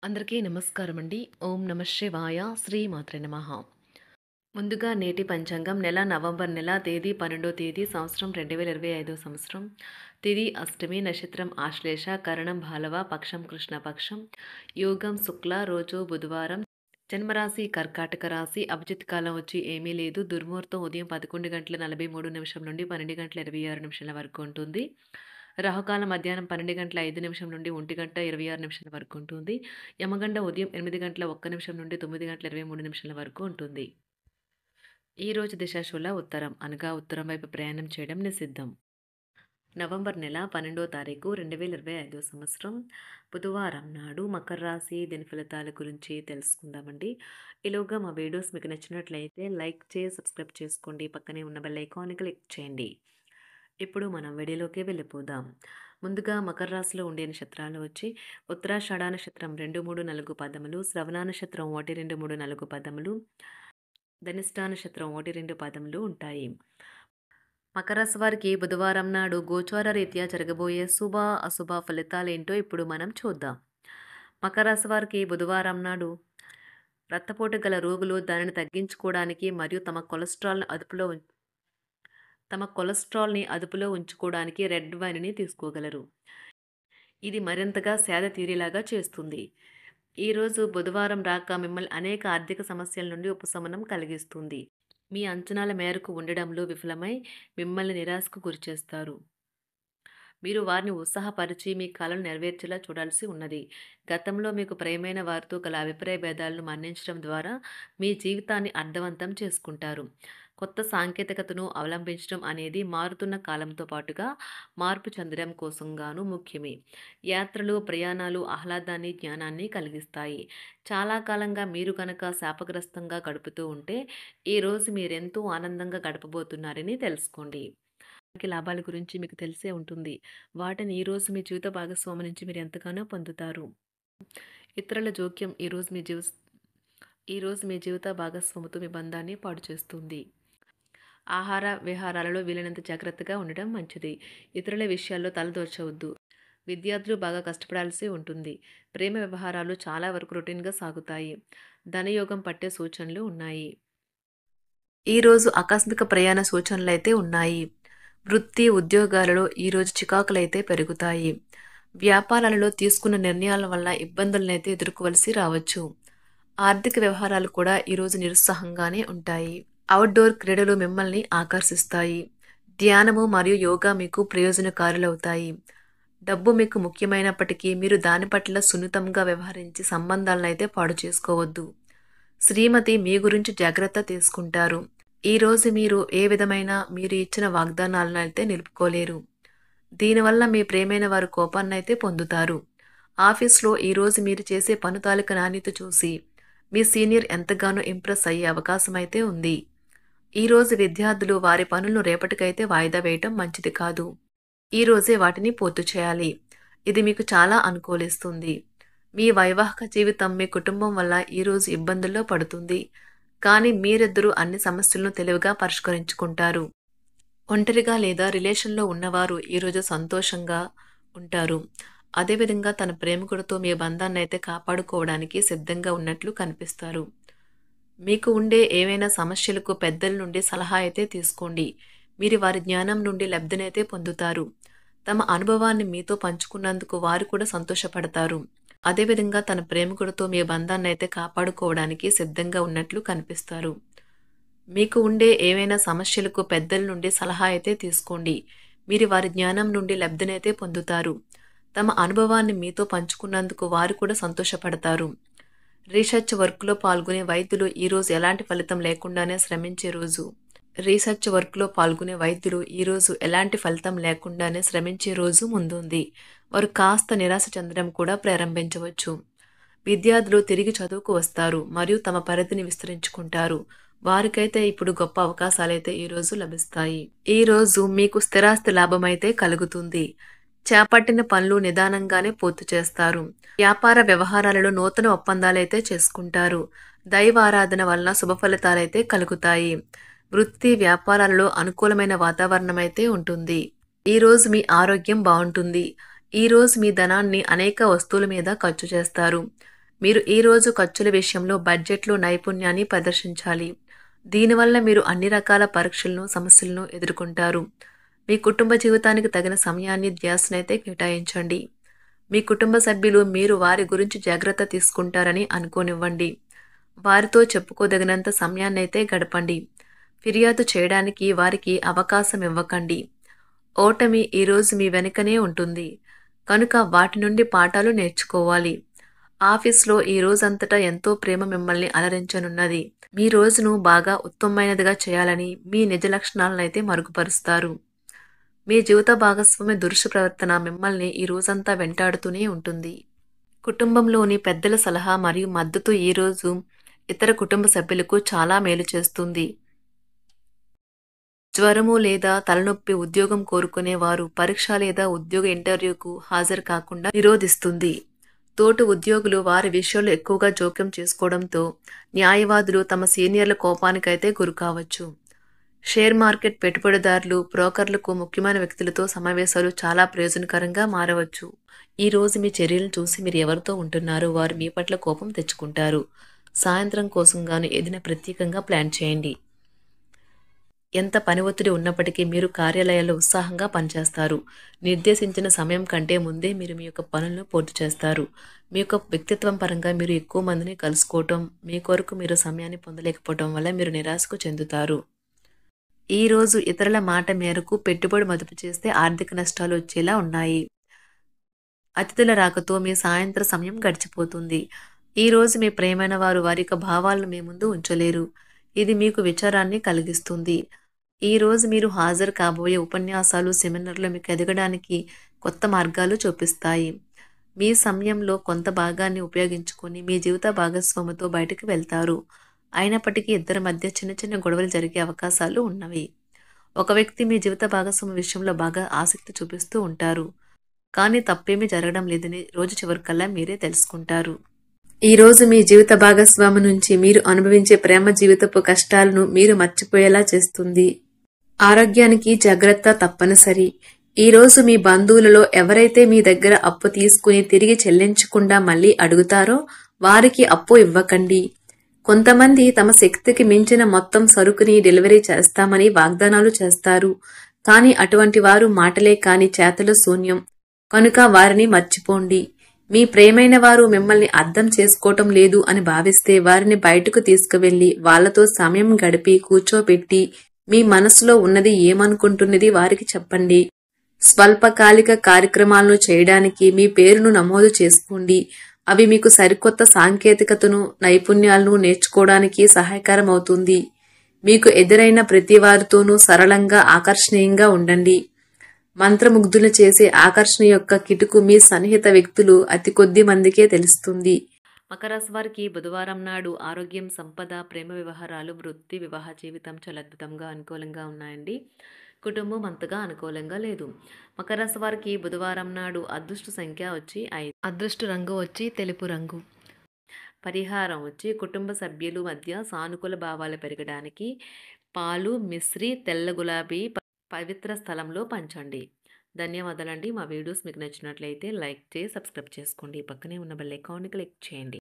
అందరికీ నమస్కారం అండి. ఓం నమ శివాయ. శ్రీమాత్రే నమః. ముందుగా నేటి పంచాంగం నెల నవంబర్ నెల తేదీ 12వ తేదీ సంవత్సరం 2025 సంవత్సరం. తిథి అష్టమి, నక్షత్రం ఆశ్లేష, కరణం భాలవ, పక్షం కృష్ణపక్షం, యోగం శుక్ల, రోజు బుధవారం. జన్మరాశి కర్కాటక రాశి. అభిజిత్ కాలం వచ్చి ఏమీ లేదు. దుర్ముహూర్తం ఉదయం 11:43 నుండి 12:26 వరకు ఉంటుంది. రాహుకాలం మధ్యాహ్నం 12:05 నుండి 1:26 వరకు ఉంటుంది. యమగండ ఉదయం 8:01 నుండి 9:23 వరకు ఉంటుంది. ఈ రోజు దిశాశూల ఉత్తరం అనగా ఉత్తరం వైపు ప్రయాణం చేయడం నిషిద్ధం. నవంబర్ నెల 12వ తారీఖు 2025 సంవత్సరం బుధవారం నాడు మకర రాశి దీని ఫలితాల గురించి తెలుసుకుందామండి. ఈలోగా మా వీడియోస్ మీకు నచ్చినట్లయితే లైక్ చేసి సబ్స్క్రైబ్ చేసుకోండి. పక్కనే ఉన్న బెల్ ఐకాన్ని క్లిక్ చేయండి. ఇప్పుడు మనం వీడియోలోకి వెళ్ళిపోదాం. ముందుగా మకర రాశిలో ఉండే నక్షత్రాలు వచ్చి ఉత్తరాషాఢ నక్షత్రం 2, 3, 4 పదములు, శ్రవణ నక్షత్రం 1, 2, 3, 4 పదములు, ధనిష్ఠా నక్షత్రం 1, 2 పదములు ఉంటాయి. మకర రాశి వారికి బుధవారం నాడు గోచార రీత్యా జరగబోయే శుభ అశుభ ఫలితాలేంటో ఇప్పుడు మనం చూద్దాం. మకర రాశి వారికి బుధవారం నాడు రక్తపోటు గల రోగులు దానిని తగ్గించుకోవడానికి మరియు తమ కొలెస్ట్రాల్ని అదుపులో ఉంచుకోవడానికి రెడ్ వైన్ని తీసుకోగలరు. ఇది మరింతగా సేద తీరేలాగా చేస్తుంది. ఈరోజు బుధవారం రాక మిమ్మల్ని అనేక ఆర్థిక సమస్యల నుండి ఉపశమనం కలిగిస్తుంది. మీ అంచనాల మేరకు ఉండడంలో విఫలమై మిమ్మల్ని నిరాశకు గురిచేస్తారు. మీరు వారిని ఉత్సాహపరిచి మీ కలను నెరవేర్చేలా చూడాల్సి ఉన్నది. గతంలో మీకు ప్రియమైన వారితో గల అభిప్రాయ భేదాలను మన్నించడం ద్వారా మీ జీవితాన్ని అర్థవంతం చేసుకుంటారు. కొత్త సాంకేతికతను అవలంబించడం అనేది మారుతున్న కాలంతో పాటుగా మార్పు చెందడం కోసంగాను ముఖ్యమే. యాత్రలు, ప్రయాణాలు ఆహ్లాదాన్ని, జ్ఞానాన్ని కలిగిస్తాయి. చాలా కాలంగా మీరు కనుక శాపగ్రస్తంగా గడుపుతూ ఉంటే ఈరోజు మీరెంతో ఆనందంగా గడపబోతున్నారని తెలుసుకోండి. లాభాల గురించి మీకు తెలిసే ఉంటుంది. వాటిని ఈరోజు మీ జీవిత భాగస్వామి నుంచి మీరు ఎంతగానో పొందుతారు. ఇతరుల జోక్యం ఈరోజు మీ జీవిత భాగస్వామితో మీ బంధాన్ని పాడు చేస్తుంది. ఆహార విహారాలలో వీలైనంత జాగ్రత్తగా ఉండడం మంచిది. ఇతరుల విషయాల్లో తలదూర్చవద్దు. విద్యార్థులు బాగా కష్టపడాల్సి ఉంటుంది. ప్రేమ వ్యవహారాలు చాలా వరకు రొటీన్గా సాగుతాయి. ధనయోగం పట్టే సూచనలు ఉన్నాయి. ఈరోజు ఆకస్మిక ప్రయాణ సూచనలైతే ఉన్నాయి. వృత్తి, ఉద్యోగాలలో ఈరోజు చికాకులైతే పెరుగుతాయి. వ్యాపారాలలో తీసుకున్న నిర్ణయాల వల్ల ఇబ్బందులనైతే ఎదుర్కోవలసి రావచ్చు. ఆర్థిక వ్యవహారాలు కూడా ఈరోజు నిరుత్సాహంగానే ఉంటాయి. అవుట్డోర్ క్రీడలు మిమ్మల్ని ఆకర్షిస్తాయి. ధ్యానము మరియు యోగా మీకు ప్రయోజనకారులవుతాయి. డబ్బు మీకు ముఖ్యమైనప్పటికీ మీరు దాని పట్ల సున్నితంగా వ్యవహరించి సంబంధాలనైతే పాడు చేసుకోవద్దు. శ్రీమతి మీ గురించి జాగ్రత్త తీసుకుంటారు. ఈరోజు మీరు ఏ విధమైన మీరు ఇచ్చిన వాగ్దానాలను అయితే నిలుపుకోలేరు. దీనివల్ల మీ ప్రేమైన వారు కోపాన్నైతే పొందుతారు. ఆఫీస్లో ఈరోజు మీరు చేసే పను తాలూకు నాణ్యత చూసి మీ సీనియర్ ఎంతగానో ఇంప్రెస్ అయ్యే అవకాశం అయితే ఉంది. ఈరోజు విద్యార్థులు వారి పనులను రేపటికైతే వాయిదా వేయటం మంచిది కాదు. ఈరోజే వాటిని పూర్తి చేయాలి. ఇది మీకు చాలా అనుకూలిస్తుంది. మీ వైవాహిక జీవితం మీ కుటుంబం వల్ల ఈరోజు ఇబ్బందుల్లో పడుతుంది. కానీ మీరిద్దరూ అన్ని సమస్యలను తెలివిగా పరిష్కరించుకుంటారు. ఒంటరిగా లేదా రిలేషన్లో ఉన్నవారు ఈరోజు సంతోషంగా ఉంటారు. అదేవిధంగా తన ప్రేమికుడితో మీ బంధాన్ని అయితే కాపాడుకోవడానికి సిద్ధంగా ఉన్నట్లు కనిపిస్తారు. మీకు ఉండే ఏవైనా సమస్యలకు పెద్దల నుండి సలహా అయితే తీసుకోండి. మీరు వారి జ్ఞానం నుండి లబ్ధినైతే పొందుతారు. తమ అనుభవాన్ని మీతో పంచుకున్నందుకు వారు కూడా సంతోషపడతారు. అదేవిధంగా తన ప్రేమికుడితో మీ బంధాన్ని అయితే కాపాడుకోవడానికి సిద్ధంగా ఉన్నట్లు కనిపిస్తారు. మీకు ఉండే ఏవైనా సమస్యలకు పెద్దల నుండి సలహా అయితే తీసుకోండి. మీరు వారి జ్ఞానం నుండి లబ్ధినైతే పొందుతారు. తమ అనుభవాన్ని మీతో పంచుకున్నందుకు వారు కూడా సంతోషపడతారు. రీసెర్చ్ వర్క్లో పాల్గొనే వైద్యులు ఈరోజు ఎలాంటి ఫలితం లేకుండానే శ్రమించే రోజు. ఈరోజు ఎలాంటి ఫలితం లేకుండానే శ్రమించే రోజు ముందుంది. వారు కాస్త నిరాశ చెందడం కూడా ప్రారంభించవచ్చు. విద్యార్థులు తిరిగి చదువుకు వస్తారు మరియు తమ పరిధిని విస్తరించుకుంటారు. వారికైతే ఇప్పుడు గొప్ప అవకాశాలైతే ఈరోజు లభిస్తాయి. ఈరోజు మీకు స్థిరాస్తి లాభమైతే కలుగుతుంది. చేపట్టిన పనులు నిదానంగానే పూర్తి చేస్తారు. వ్యాపార వ్యవహారాలలో నూతన ఒప్పందాలైతే చేసుకుంటారు. దైవ ఆరాధన వలన శుభ ఫలితాలైతే కలుగుతాయి. వృత్తి వ్యాపారాలలో అనుకూలమైన వాతావరణం అయితే ఉంటుంది. ఈరోజు మీ ఆరోగ్యం బాగుంటుంది. ఈరోజు మీ ధనాన్ని అనేక వస్తువుల మీద ఖర్చు చేస్తారు. మీరు ఈరోజు ఖర్చుల విషయంలో బడ్జెట్లో నైపుణ్యాన్ని ప్రదర్శించాలి. దీనివల్ల మీరు అన్ని రకాల పరీక్షలను, సమస్యలను ఎదుర్కొంటారు. మీ కుటుంబ జీవితానికి తగిన సమయాన్ని, ధ్యాసనైతే కేటాయించండి. మీ కుటుంబ సభ్యులు మీరు వారి గురించి జాగ్రత్త తీసుకుంటారని అనుకోనివ్వండి. వారితో చెప్పుకోదగినంత సమయాన్నైతే గడపండి. ఫిర్యాదు చేయడానికి వారికి అవకాశం ఇవ్వకండి. ఓటమి ఈరోజు మీ వెనుకనే ఉంటుంది. కనుక వాటి నుండి పాఠాలు నేర్చుకోవాలి. ఆఫీస్‌లో ఈ రోజంతటా ఎంతో ప్రేమ మిమ్మల్ని అలరించనున్నది. మీ రోజును బాగా ఉత్తమమైనదిగా చేయాలని మీ నిజ లక్షణాలనైతే మరుగుపరుస్తారు. మీ జీవిత భాగస్వామి దురుసు ప్రవర్తన మిమ్మల్ని ఈ రోజంతా వెంటాడుతూనే ఉంటుంది. కుటుంబంలోని పెద్దల సలహా మరియు మద్దతు ఈరోజు ఇతర కుటుంబ సభ్యులకు చాలా మేలు చేస్తుంది. జ్వరము లేదా తలనొప్పి ఉద్యోగం కోరుకునేవారు పరీక్ష లేదా ఉద్యోగ ఇంటర్వ్యూకు హాజరు కాకుండా నిరోధిస్తుంది. తోటి ఉద్యోగులు వారి విషయంలో ఎక్కువగా జోక్యం చేసుకోవడంతో న్యాయవాదులు తమ సీనియర్ల కోపానికైతే గురికావచ్చు. షేర్ మార్కెట్ పెట్టుబడిదారులు, బ్రోకర్లకు ముఖ్యమైన వ్యక్తులతో సమావేశాలు చాలా ప్రయోజనకరంగా మారవచ్చు. ఈ రోజు మీ చర్యలను చూసి మీరు ఎవరితో ఉంటున్నారో వారు మీ పట్ల కోపం తెచ్చుకుంటారు. సాయంత్రం కోసం గాను ఏదైనా ప్రత్యేకంగా ప్లాన్ చేయండి. ఎంత పని ఒత్తిడి ఉన్నప్పటికీ మీరు కార్యాలయాల్లో ఉత్సాహంగా పనిచేస్తారు. నిర్దేశించిన సమయం కంటే ముందే మీరు మీ యొక్క పనులను పూర్తి చేస్తారు. మీ యొక్క వ్యక్తిత్వం పరంగా మీరు ఎక్కువ మందిని కలుసుకోవటం, మీ కొరకు మీరు సమయాన్ని పొందలేకపోవటం వల్ల మీరు నిరాశకు చెందుతారు. ఈ రోజు ఇతరుల మాట మేరకు పెట్టుబడి మదుపు చేస్తే ఆర్థిక నష్టాలు వచ్చేలా ఉన్నాయి. అతిథుల రాకతో మీ సాయంత్ర సమయం గడిచిపోతుంది. ఈ రోజు మీ ప్రియమైన వారు వారి యొక్క భావాలను మీ ముందు ఉంచలేరు. ఇది మీకు విచారాన్ని కలిగిస్తుంది. ఈ రోజు మీరు హాజరు కాబోయే ఉపన్యాసాలు, సెమినార్లు మీకు ఎదగడానికి కొత్త మార్గాలు చూపిస్తాయి. మీ సమయంలో కొంత భాగాన్ని ఉపయోగించుకొని మీ జీవిత భాగస్వామితో బయటకు వెళ్తారు. అయినప్పటికీ ఇద్దరి మధ్య చిన్న చిన్న గొడవలు జరిగే అవకాశాలు ఉన్నవి. ఒక వ్యక్తి మీ జీవిత భాగస్వామి విషయంలో బాగా ఆసక్తి చూపిస్తూ ఉంటారు. కానీ తప్పేమీ జరగడం లేదని రోజు చివరికల్లా మీరే తెలుసుకుంటారు. ఈ రోజు మీ జీవిత భాగస్వామి నుంచి మీరు అనుభవించే ప్రేమ జీవితపు కష్టాలను మీరు మర్చిపోయేలా చేస్తుంది. ఆరోగ్యానికి జాగ్రత్త తప్పనిసరి. ఈ రోజు మీ బంధువులలో ఎవరైతే మీ దగ్గర అప్పు తీసుకుని తిరిగి చెల్లించకుండా మళ్ళీ అడుగుతారో వారికి అప్పు ఇవ్వకండి. కొంతమంది తమ శక్తికి మించిన మొత్తం సరుకుని డెలివరీ చేస్తామని వాగ్దానాలు చేస్తారు. కానీ అటువంటి వారు మాటలే కాని చేతలు శూన్యం. కనుక వారిని మర్చిపోండి. మీ ప్రియమైన వారు మిమ్మల్ని అర్థం చేసుకోవటం లేదు అని భావిస్తే వారిని బయటకు తీసుకువెళ్లి వాళ్లతో సమయం గడిపి కూర్చోబెట్టి మీ మనసులో ఉన్నది ఏమనుకుంటున్నది వారికి చెప్పండి. స్వల్పకాలిక కార్యక్రమాలను చేయడానికి మీ పేరును నమోదు చేసుకోండి. అవి మీకు సరికొత్త సాంకేతికతను, నైపుణ్యాలను నేర్చుకోవడానికి సహాయకరమవుతుంది. మీకు ఎదురైన ప్రతి వారితోనూ సరళంగా, ఆకర్షణీయంగా ఉండండి. మంత్రముగ్ధులు చేసే ఆకర్షణ యొక్క కిటుకు మీ సన్నిహిత వ్యక్తులు అతి కొద్ది మందికే తెలుస్తుంది. మకర రాశి వారికి బుధవారం నాడు ఆరోగ్యం, సంపద, ప్రేమ వ్యవహారాలు, వృత్తి, వివాహ జీవితం చాలా అద్భుతంగా అనుకూలంగా ఉన్నాయండి. కుటుంబం అంతగా అనుకూలంగా లేదు. మకర రాశి వారికి బుధవారం నాడు అదృష్ట సంఖ్య వచ్చి 5, అదృష్ట రంగు వచ్చి తెలుపు రంగు. పరిహారం వచ్చి కుటుంబ సభ్యుల మధ్య సానుకూల భావాలు పెరగడానికి పాలు, మిశ్రి, తెల్ల గులాబీ పవిత్ర స్థలంలో పంచండి. ధన్యవాదాలండి. మా వీడియోస్ మీకు నచ్చినట్లయితే లైక్ చేసి సబ్స్క్రైబ్ చేసుకోండి. పక్కనే ఉన్న బెల్ ఐకాన్ని క్లిక్ చేయండి.